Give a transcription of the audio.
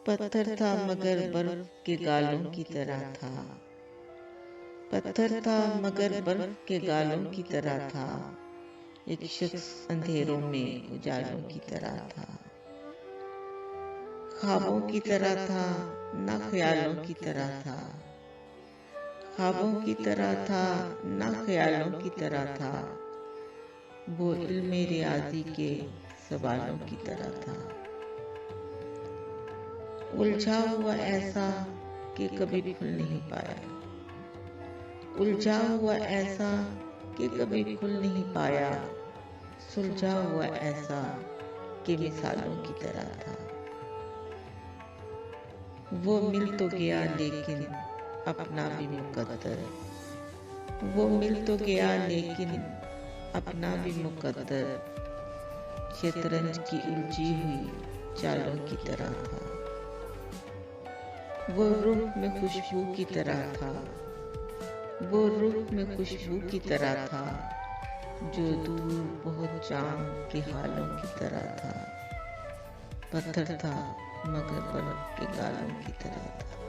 पत्थर था मगर बर्फ के गालों की तरह था। पत्थर था मगर बर्फ के गालों की तरह था। एक शख्स अंधेरों में उजालों की तरह था। ख्वाबों की तरह था, ना ख्यालों की तरह था। ख्वाबों की तरह था, ना ख्यालों की तरह था। वो इल्मे रियाज़ी के सवालों की तरह था। उलझा हुआ ऐसा कि कभी खुल नहीं पाया। उलझा हुआ ऐसा कि कभी खुल नहीं पाया। सुलझा हुआ ऐसा कि मिसालों की तरह था। वो मिल तो गया लेकिन अपना भी मुकद्दर। वो मिल तो गया लेकिन अपना भी मुकद्दर। शतरंज की उलझी हुई चालों की तरह था। वो रूह में खुशबू की तरह था। वो रूह में खुशबू की तरह था, जो दूर बहुत चांद के हालों की तरह था। पत्थर था मगर बर्फ के गालों की तरह था।